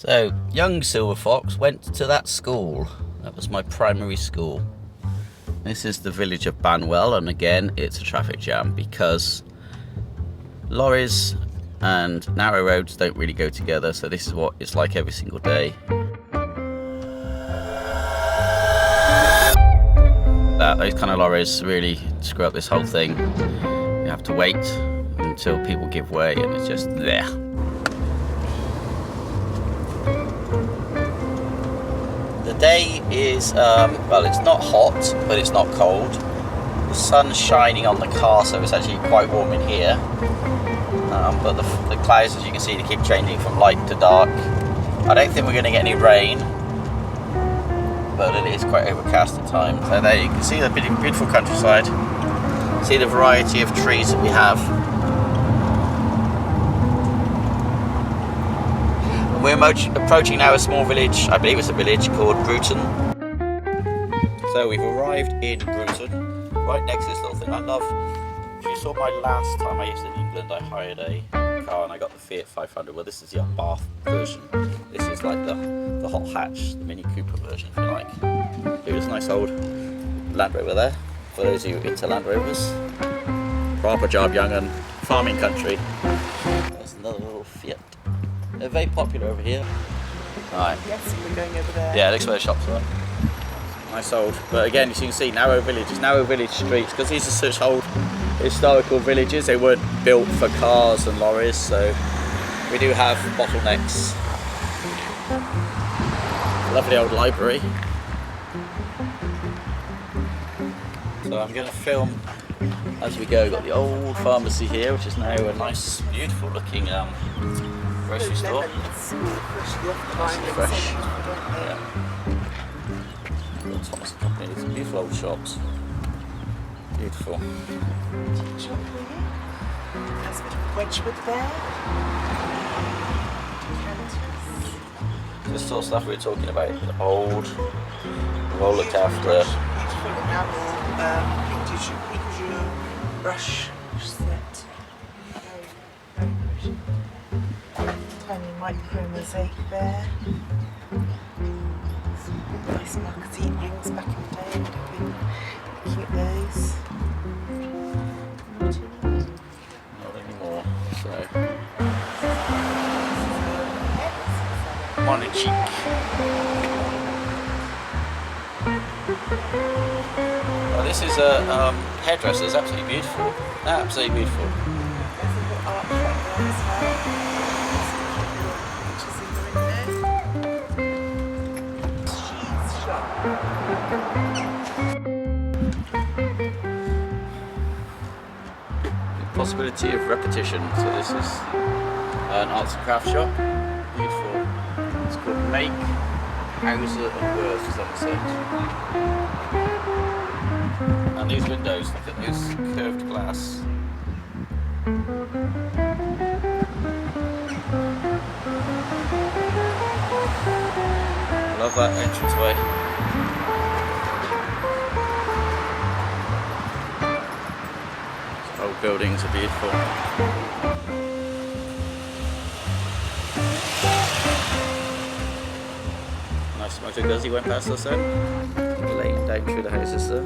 So, young Silver Fox went to that school. That was my primary school. This is the village of Banwell, and again, it's a traffic jam because lorries and narrow roads don't really go together, so this is what it's like every single day. Those kind of lorries really screw up this whole thing. You have to wait until people give way, and it's just there. The day is, well, it's not hot, but it's not cold. The sun's shining on the car, so it's actually quite warm in here. But the clouds, as you can see, they keep changing from light to dark. I don't think we're going to get any rain, but it is quite overcast at times. So there you can see the beautiful countryside. See the variety of trees that we have. We're approaching now a small village, I believe it's a village called Bruton. So we've arrived in Bruton, right next to this little thing. I love, if you saw my last time I used in England, I hired a car and I got the Fiat 500. Well, this is the Bath version. This is like the hot hatch, the Mini Cooper version, if you like. Here's a nice old Land Rover there, for those of you into Land Rovers. Proper job, young and farming country. There's another little Fiat. They're very popular over here. Right. Yes, we're going over there. Yeah, looks where the shops are. Nice old, but again, as you can see, narrow villages, narrow village streets, because these are such old historical villages. They weren't built for cars and lorries, so we do have bottlenecks. Lovely old library. So I'm going to film as we go. Got the old pharmacy here, which is now a nice, beautiful looking grocery store. Nice and fresh. Yeah. Thomas Company. Some beautiful old shops. Beautiful. There's a bit of Wedgwood there. This sort of stuff we were talking about. Old, well looked after. Beautiful enamel, vintage brush set. Very pretty. Tiny micro mosaic there. Some nice magazine rings back in the day. I've been looking at those. Not anymore. So, Monachik. Well, this is a hairdresser. It's absolutely beautiful. Absolutely beautiful. There's a little art shop there as well. Pictures in the window. Cheese shop. The possibility of repetition. So this is an arts and craft shop. Beautiful. It's called Make, Hauser and Worth, Somerset. And these windows, look at those curved glass. Love that entranceway. These old buildings are beautiful. Nice motor guzzy went past us then. Laying down through the houses there.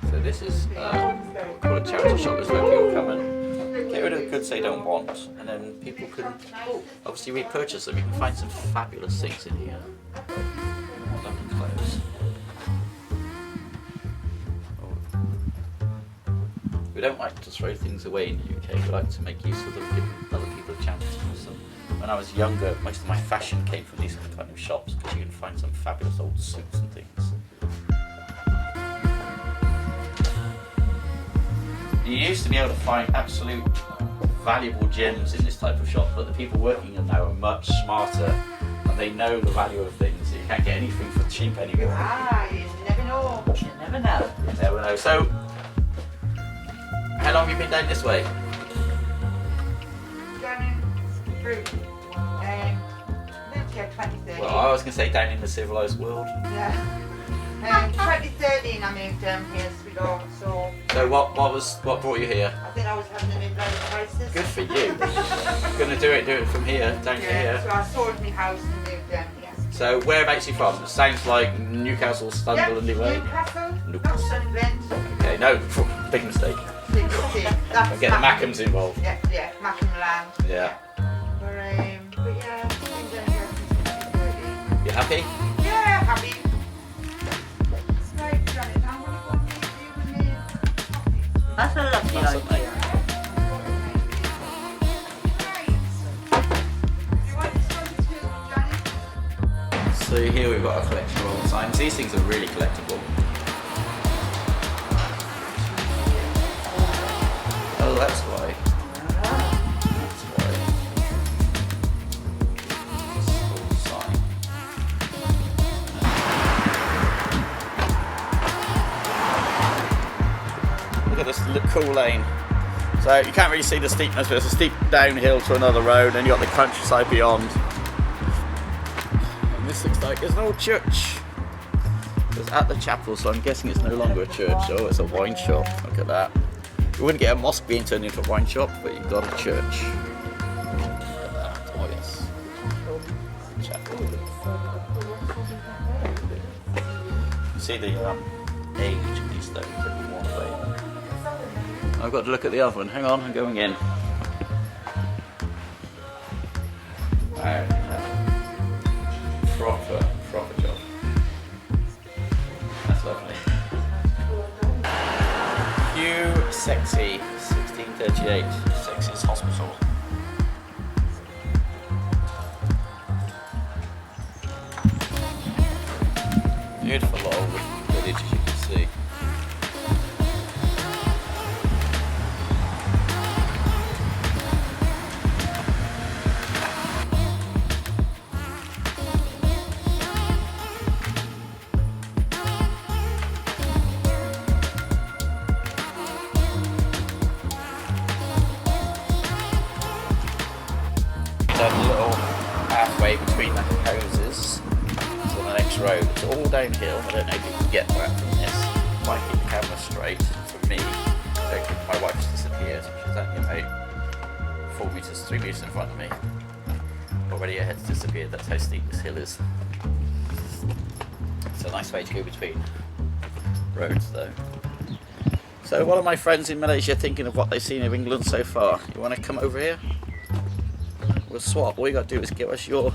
So this is called a charity shop. It's where people come and get rid of the goods they don't want, and then people can obviously repurchase them. You can find some fabulous things in here. Lovely clothes. We don't like to throw things away in the UK. We like to make use of them, give other people a chance to use them. When I was younger, most of my fashion came from these kind of shops because you can find some fabulous old suits and things. You used to be able to find absolute valuable gems in this type of shop, but the people working in now are much smarter and they know the value of things. So you can't get anything for cheap anymore. You never know. You never know. You never know. So, how long have you been down this way? Going through. yeah, 2013. Well, I was going to say down in the civilised world. Yeah. 2013 I moved down here, sweetheart, so... So what brought you here? I think I was having a midlife crisis. Good for you. Gonna do it from here, down to here. So I sold my house and moved down here. So whereabouts are you from? It sounds like Newcastle, Sunderland, Newcastle, not Sunderland. Okay, no, big mistake. Big mistake. That's Get the Mackhams involved. Yeah, Mackham land. Yeah. But yeah, I've been down here since 2013. You happy? Yeah, happy. Right, Janet, I'm gonna go meet you with me. That's a lovely That's idea. So here we've got a collection of old signs. These things are really collectible. Oh, that's why. That's why. Old sign. Look at this cool lane. So you can't really see the steepness, but it's a steep downhill to another road, and you've got the countryside beyond. This looks like it's an old church. It's at the chapel, so I'm guessing it's no longer a church. Oh, it's a wine shop. Look at that. You wouldn't get a mosque being turned into a wine shop, but you've got a church. Look at that. Oh, yes. Chapel. You see the age of these stones that you want to play. I've got to look at the other one. Hang on, I'm going in. Proper job. That's lovely. Hugh Sexy, 1638. Sexy's Hospital. Beautiful old village, as you can see. A little pathway between the houses to the next road. It's all downhill. I don't know if you can get that from this. Might keep the camera straight for me. My wife's disappeared. She's only about 4 metres, 3 metres in front of me. Already her head's disappeared. That's how steep this hill is. It's a nice way to go between roads though. So one of my friends in Malaysia thinking of what they've seen of England so far. You want to come over here? We'll swap. All you got to do is give us your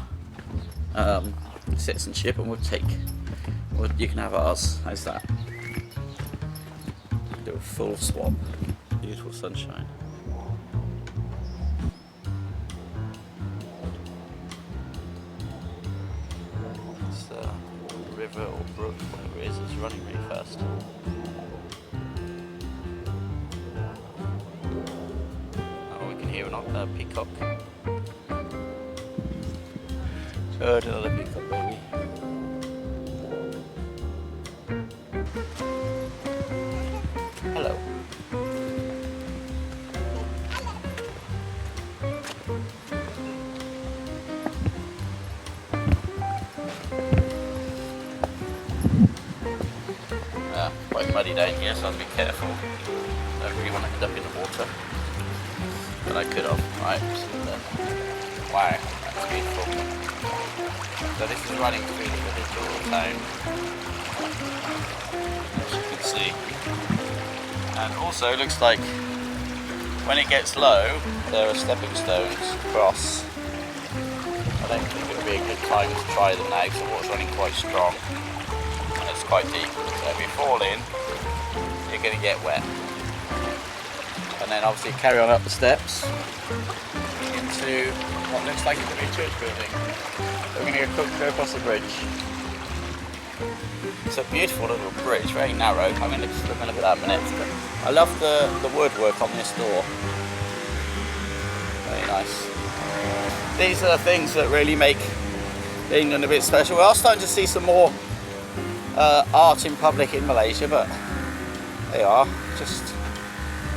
citizenship and you can have ours. How's that? Do a full swap. Beautiful sunshine. It's river or brook, whatever it is, it's running really fast. Oh, we can hear a peacock. Heard another peacock, baby. Hello. Quite muddy down here, so I'll be careful. Don't really want to end up in the water. But I could have. Right, wow, that's beautiful. So this is running through the village all the time, as you can see. And also it looks like when it gets low, there are stepping stones across. I don't think it would be a good time to try them now because the water's running quite strong and it's quite deep. So if you fall in, you're going to get wet. And then obviously carry on up the steps into what looks like it's a new church building. We're going to go across the bridge. It's a beautiful little bridge, very narrow. I'm going to just look at that in a minute. I love the woodwork on this door. Very nice. These are the things that really make England a bit special. We are starting to see some more art in public in Malaysia, but they are just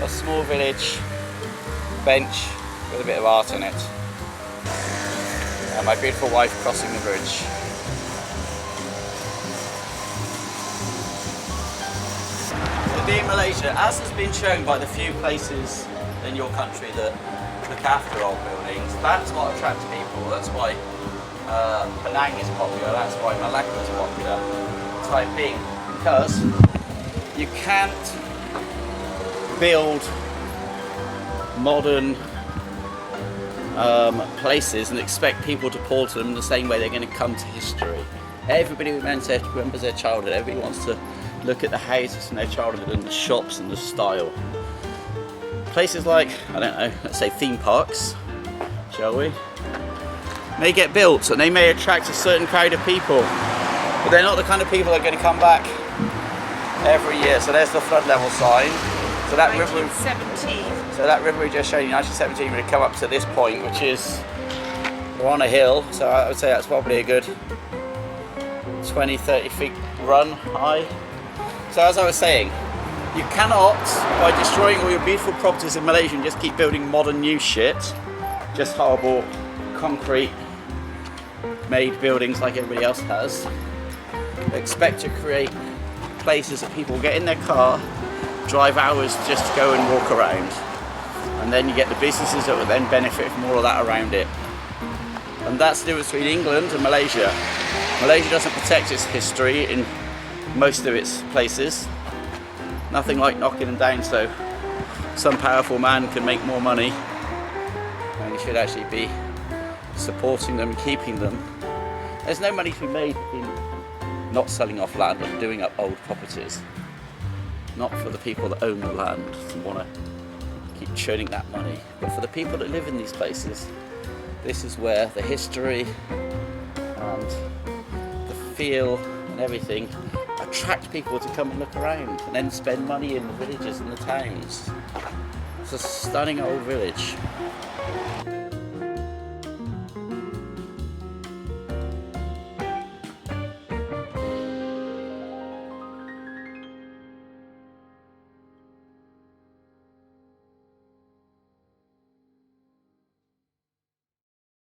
a small village bench with a bit of art in it. and my beautiful wife crossing the bridge. So being Malaysia, as has been shown by the few places in your country that look after old buildings, that's what attracts people. That's why Penang is popular, that's why Malacca is popular. Time being, because you can't build modern places and expect people to pour to them the same way they're going to come to history. Everybody remembers their childhood. Everybody wants to look at the houses from their childhood and the shops and the style. Places like, I don't know, let's say theme parks, shall we, may get built and they may attract a certain crowd of people, but they're not the kind of people that are going to come back every year. So there's the flood level sign. So that river, 1917. so that river we just showed you, 1917, would come up to this point, which is, we're on a hill, so I would say that's probably a good 20-30 feet run high. So as I was saying, you cannot, by destroying all your beautiful properties in Malaysia and just keep building modern new shit, just horrible concrete made buildings like everybody else has, expect to create places that people get in their car, drive hours just to go and walk around, and then you get the businesses that will then benefit from all of that around it. And that's the difference between England and Malaysia. Malaysia doesn't protect its history in most of its places. Nothing like knocking them down so some powerful man can make more money, and you should actually be supporting them and keeping them. There's no money to be made in not selling off land and doing up old properties. Not for the people that own the land and want to keep churning that money, but for the people that live in these places. This is where the history and the feel and everything attract people to come and look around and then spend money in the villages and the towns. It's a stunning old village.